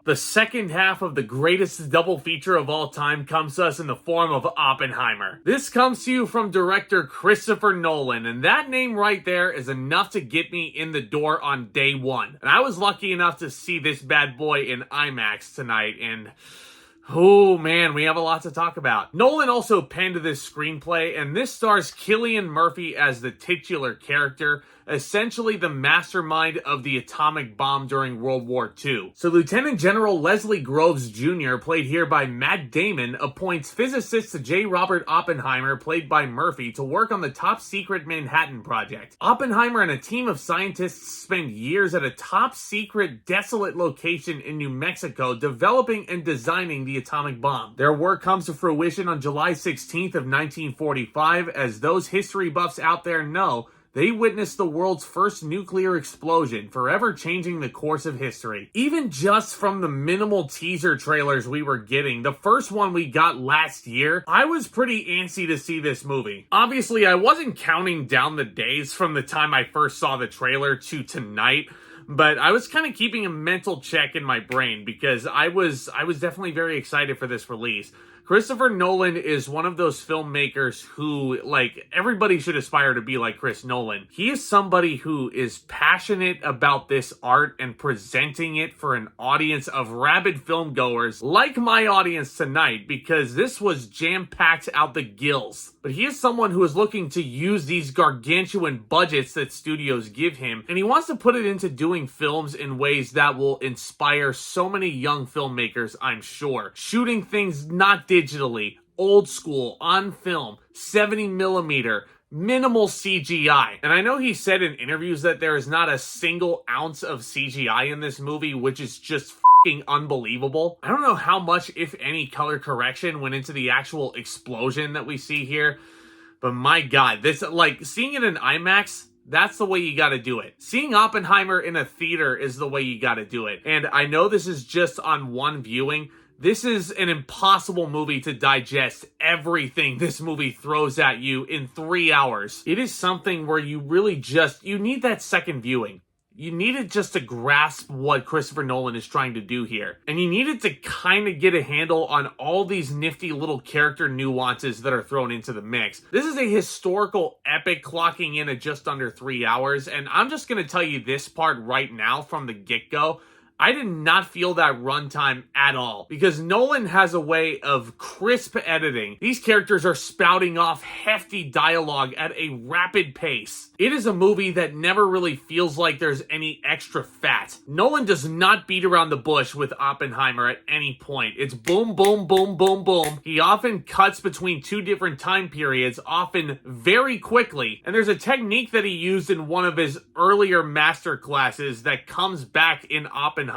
The second half of the greatest double feature of all time comes to us in the form of Oppenheimer. This comes to you from director Christopher Nolan, and that name right there is enough to get me in the door on day one. And I was lucky enough to see this bad boy in IMAX tonight, and oh man, we have a lot to talk about. Nolan also penned this screenplay, and this stars Cillian Murphy as the titular character, essentially the mastermind of the atomic bomb during World War II. So Lieutenant General Leslie Groves Jr., played here by Matt Damon, appoints physicist J. Robert Oppenheimer, played by Murphy, to work on the top-secret Manhattan Project. Oppenheimer and a team of scientists spend years at a top-secret, desolate location in New Mexico developing and designing the atomic bomb. Their work comes to fruition on July 16th of 1945, as those history buffs out there know. They witnessed the world's first nuclear explosion, forever changing the course of history. Even just from the minimal teaser trailers we were getting, the first one we got last year, I was pretty antsy to see this movie. Obviously, I wasn't counting down the days from the time I first saw the trailer to tonight, but I was kind of keeping a mental check in my brain because I was definitely very excited for this release. Christopher Nolan is one of those filmmakers who, like, everybody should aspire to be like Chris Nolan. He is somebody who is passionate about this art and presenting it for an audience of rabid filmgoers like my audience tonight, because this was jam-packed out the gills. But he is someone who is looking to use these gargantuan budgets that studios give him, and he wants to put it into doing films in ways that will inspire so many young filmmakers, I'm sure. Shooting things not digitally, old school, on film, 70mm, minimal CGI. And I know he said in interviews that there is not a single ounce of CGI in this movie, which is just fucking unbelievable. I don't know how much, if any, color correction went into the actual explosion that we see here, but my god, this, like, seeing it in IMAX, that's the way you gotta do it. Seeing Oppenheimer in a theater is the way you gotta do it. And I know this is just on one viewing. This is an impossible movie to digest everything this movie throws at you in 3 hours. It is something where you really you need that second viewing. You need it just to grasp what Christopher Nolan is trying to do here. And you need it to kind of get a handle on all these nifty little character nuances that are thrown into the mix. This is a historical epic clocking in at just under 3 hours. And I'm just going to tell you this part right now from the get-go. I did not feel that runtime at all, because Nolan has a way of crisp editing. These characters are spouting off hefty dialogue at a rapid pace. It is a movie that never really feels like there's any extra fat. Nolan does not beat around the bush with Oppenheimer at any point. It's boom, boom, boom, boom, boom. He often cuts between two different time periods, often very quickly. And there's a technique that he used in one of his earlier master classes that comes back in Oppenheimer.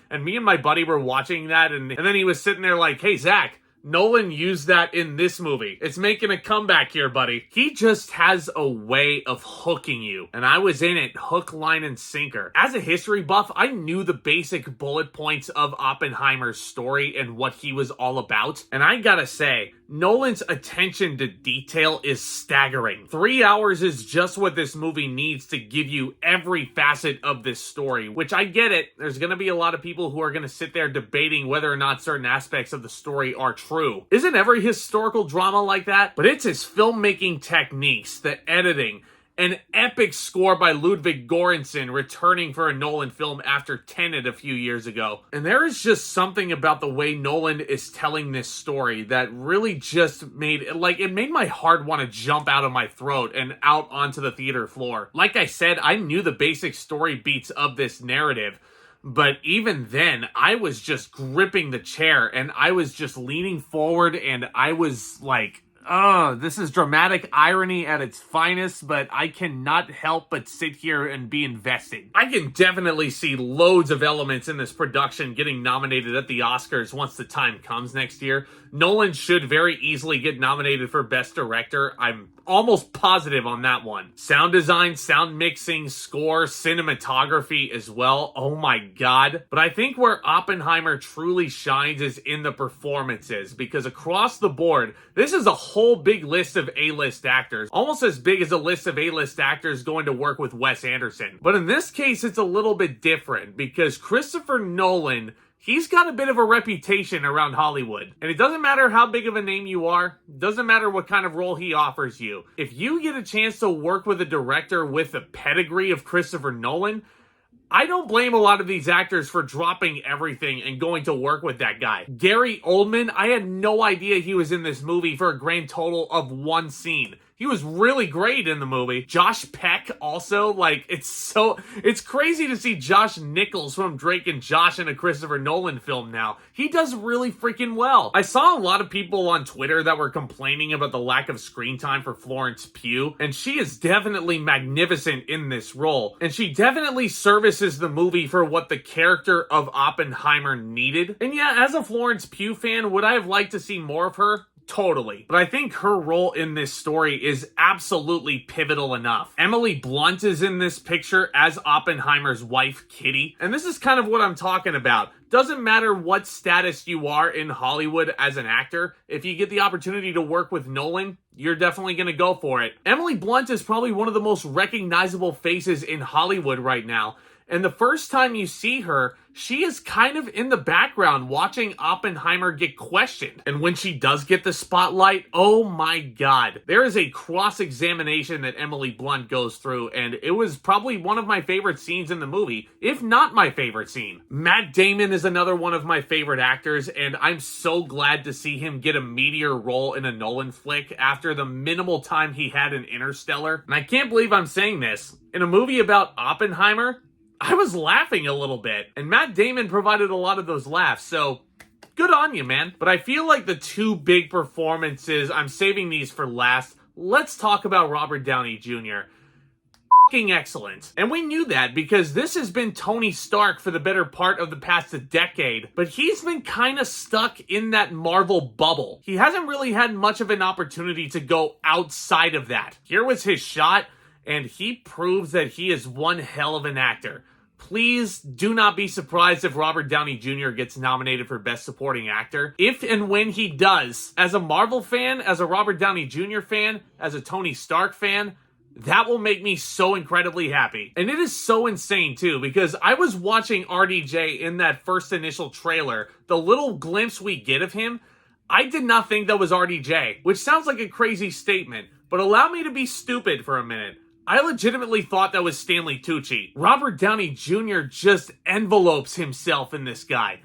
And me and my buddy were watching that, and then he was sitting there like, hey, Zack, Nolan used that in this movie. It's making a comeback here, buddy. He just has a way of hooking you. And I was in it, hook, line, and sinker. As a history buff, I knew the basic bullet points of Oppenheimer's story and what he was all about. And I gotta say, Nolan's attention to detail is staggering. 3 hours is just what this movie needs to give you every facet of this story, which I get it. There's gonna be a lot of people who are gonna sit there debating whether or not certain aspects of the story are true. Isn't every historical drama like that? But it's his filmmaking techniques, the editing, an epic score by Ludwig Göransson returning for a Nolan film after Tenet a few years ago. And there is just something about the way Nolan is telling this story that really just made my heart want to jump out of my throat and out onto the theater floor. Like I said, I knew the basic story beats of this narrative, but even then, I was just gripping the chair and I was just leaning forward and I was like, oh, this is dramatic irony at its finest, but I cannot help but sit here and be invested. I can definitely see loads of elements in this production getting nominated at the Oscars once the time comes next year. Nolan should very easily get nominated for Best Director. I'm almost positive on that one. Sound design, sound mixing, score, cinematography as well. Oh my god. But I think where Oppenheimer truly shines is in the performances, because across the board, this is a whole big list of A-list actors. Almost as big as a list of A-list actors going to work with Wes Anderson. But in this case, it's a little bit different, because Christopher Nolan, he's got a bit of a reputation around Hollywood. And it doesn't matter how big of a name you are, doesn't matter what kind of role he offers you. If you get a chance to work with a director with the pedigree of Christopher Nolan, I don't blame a lot of these actors for dropping everything and going to work with that guy. Gary Oldman, I had no idea he was in this movie for a grand total of one scene. He was really great in the movie. Josh Peck also, like, it's crazy to see Josh Nichols from Drake and Josh in a Christopher Nolan film now. He does really freaking well. I saw a lot of people on Twitter that were complaining about the lack of screen time for Florence Pugh, and she is definitely magnificent in this role. And she definitely services the movie for what the character of Oppenheimer needed. And yeah, as a Florence Pugh fan, would I have liked to see more of her? Totally. But I think her role in this story is absolutely pivotal enough. Emily Blunt is in this picture as Oppenheimer's wife, Kitty. And this is kind of what I'm talking about. Doesn't matter what status you are in Hollywood as an actor, if you get the opportunity to work with Nolan, you're definitely going to go for it. Emily Blunt is probably one of the most recognizable faces in Hollywood right now. And the first time you see her, she is kind of in the background watching Oppenheimer get questioned. And when she does get the spotlight, oh my God. There is a cross-examination that Emily Blunt goes through, and it was probably one of my favorite scenes in the movie, if not my favorite scene. Matt Damon is another one of my favorite actors, and I'm so glad to see him get a meteor role in a Nolan flick after the minimal time he had in Interstellar. And I can't believe I'm saying this. In a movie about Oppenheimer, I was laughing a little bit, and Matt Damon provided a lot of those laughs, so good on you, man. But I feel like the two big performances, I'm saving these for last. Let's talk about Robert Downey Jr. Fucking excellent. And we knew that because this has been Tony Stark for the better part of the past decade, but he's been kind of stuck in that Marvel bubble. He hasn't really had much of an opportunity to go outside of that. Here was his shot, and he proves that he is one hell of an actor. Please do not be surprised if Robert Downey Jr. gets nominated for Best Supporting Actor. If and when he does, as a Marvel fan, as a Robert Downey Jr. fan, as a Tony Stark fan, that will make me so incredibly happy. And it is so insane too, because I was watching RDJ in that first initial trailer, the little glimpse we get of him, I did not think that was RDJ, which sounds like a crazy statement, but allow me to be stupid for a minute. I legitimately thought that was Stanley Tucci. Robert Downey Jr. just envelopes himself in this guy.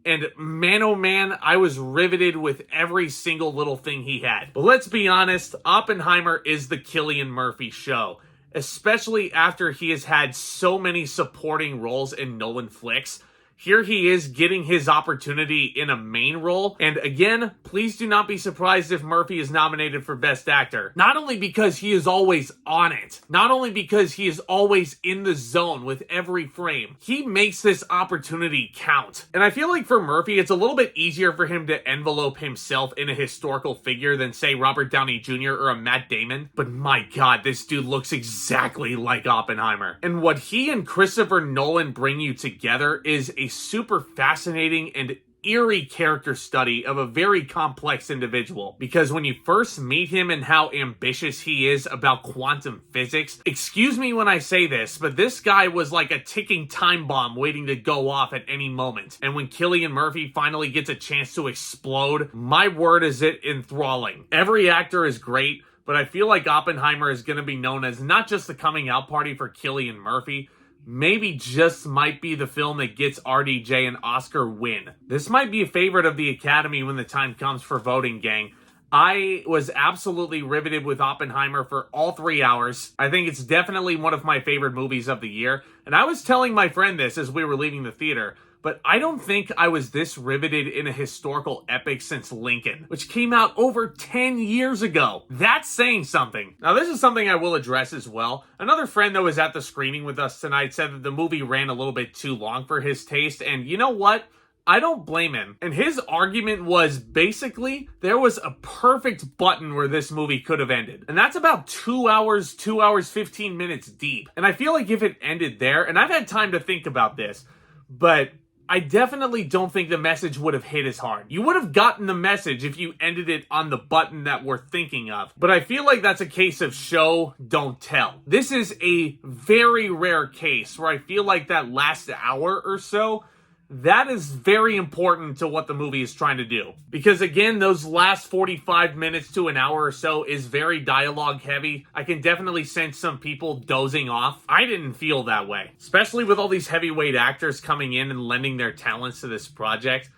And man, oh man, I was riveted with every single little thing he had. But let's be honest, Oppenheimer is the Cillian Murphy show. Especially after he has had so many supporting roles in Nolan flicks. Here he is getting his opportunity in a main role. And again, please do not be surprised if Murphy is nominated for Best Actor. Not only because he is always on it, not only because he is always in the zone with every frame, he makes this opportunity count. And I feel like for Murphy, it's a little bit easier for him to envelope himself in a historical figure than, say, Robert Downey Jr. or a Matt Damon. But my God, this dude looks exactly like Oppenheimer. And what he and Christopher Nolan bring you together is a super fascinating and eerie character study of a very complex individual. Because when you first meet him and how ambitious he is about quantum physics, excuse me when I say this, but this guy was like a ticking time bomb waiting to go off at any moment. And when Cillian Murphy finally gets a chance to explode, my word is it enthralling. Every actor is great, but I feel like Oppenheimer is going to be known as not just the coming out party for Cillian Murphy, maybe just might be the film that gets RDJ an Oscar win. This might be a favorite of the Academy when the time comes for voting, gang. I was absolutely riveted with Oppenheimer for all 3 hours. I think it's definitely one of my favorite movies of the year. And I was telling my friend this as we were leaving the theater, but I don't think I was this riveted in a historical epic since Lincoln, which came out over 10 years ago. That's saying something. Now, this is something I will address as well. Another friend that was at the screening with us tonight said that the movie ran a little bit too long for his taste, and you know what? I don't blame him. And his argument was basically there was a perfect button where this movie could have ended. And that's about 2 hours, 15 minutes deep. And I feel like if it ended there, and I've had time to think about this, but I definitely don't think the message would have hit as hard. You would have gotten the message if you ended it on the button that we're thinking of. But I feel like that's a case of show, don't tell. This is a very rare case where I feel like that last hour or so that is very important to what the movie is trying to do. Because again, those last 45 minutes to an hour or so is very dialogue heavy. I can definitely sense some people dozing off. I didn't feel that way. Especially with all these heavyweight actors coming in and lending their talents to this project.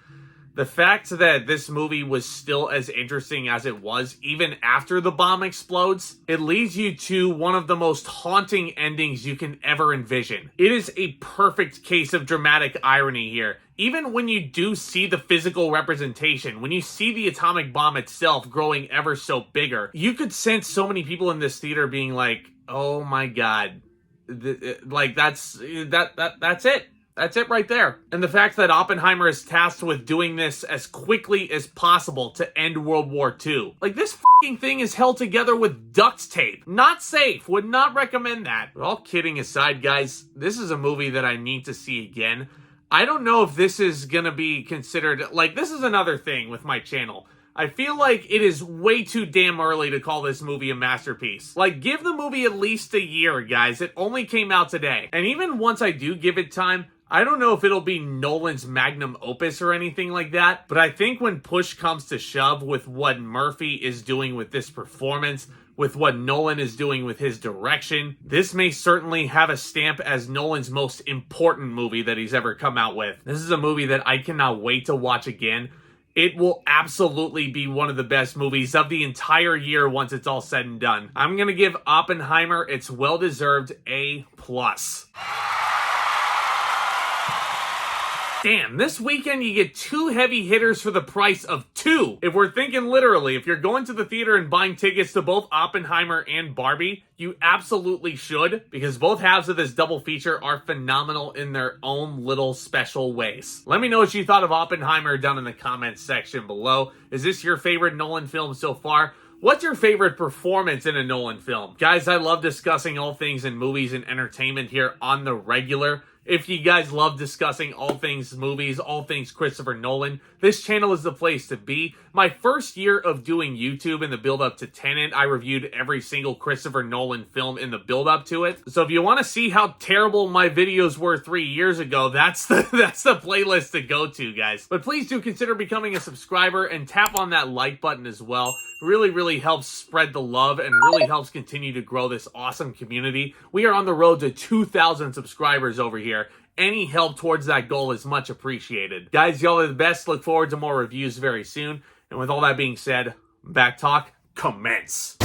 The fact that this movie was still as interesting as it was, even after the bomb explodes, it leads you to one of the most haunting endings you can ever envision. It is a perfect case of dramatic irony here. Even when you do see the physical representation, when you see the atomic bomb itself growing ever so bigger, you could sense so many people in this theater being like, oh my god, like that's it. That's it right there. And the fact that Oppenheimer is tasked with doing this as quickly as possible to end World War II. Like, this fucking thing is held together with duct tape. Not safe. Would not recommend that. But all kidding aside, guys, this is a movie that I need to see again. I don't know if this is gonna be considered... Like, this is another thing with my channel. I feel like it is way too damn early to call this movie a masterpiece. Like, give the movie at least a year, guys. It only came out today. And even once I do give it time, I don't know if it'll be Nolan's magnum opus or anything like that, but I think when push comes to shove with what Murphy is doing with this performance, with what Nolan is doing with his direction, this may certainly have a stamp as Nolan's most important movie that he's ever come out with. This is a movie that I cannot wait to watch again. It will absolutely be one of the best movies of the entire year once it's all said and done. I'm gonna give Oppenheimer its well-deserved A+. Damn, this weekend you get 2 heavy hitters for the price of 2. If we're thinking literally, if you're going to the theater and buying tickets to both Oppenheimer and Barbie, you absolutely should, because both halves of this double feature are phenomenal in their own little special ways. Let me know what you thought of Oppenheimer down in the comments section below. Is this your favorite Nolan film so far? What's your favorite performance in a Nolan film? Guys, I love discussing all things in movies and entertainment here on the regular. If you guys love discussing all things movies, all things Christopher Nolan, this channel is the place to be. My first year of doing YouTube in the build-up to Tenet, I reviewed every single Christopher Nolan film in the build-up to it. So if you want to see how terrible my videos were 3 years ago, that's the playlist to go to, guys. But please do consider becoming a subscriber and tap on that like button as well. Really helps spread the love and really helps continue to grow this awesome community. We are on the road to 2,000 subscribers over here. Any help towards that goal is much appreciated. Guys, y'all are the best. Look forward to more reviews very soon. And with all that being said, back talk commence.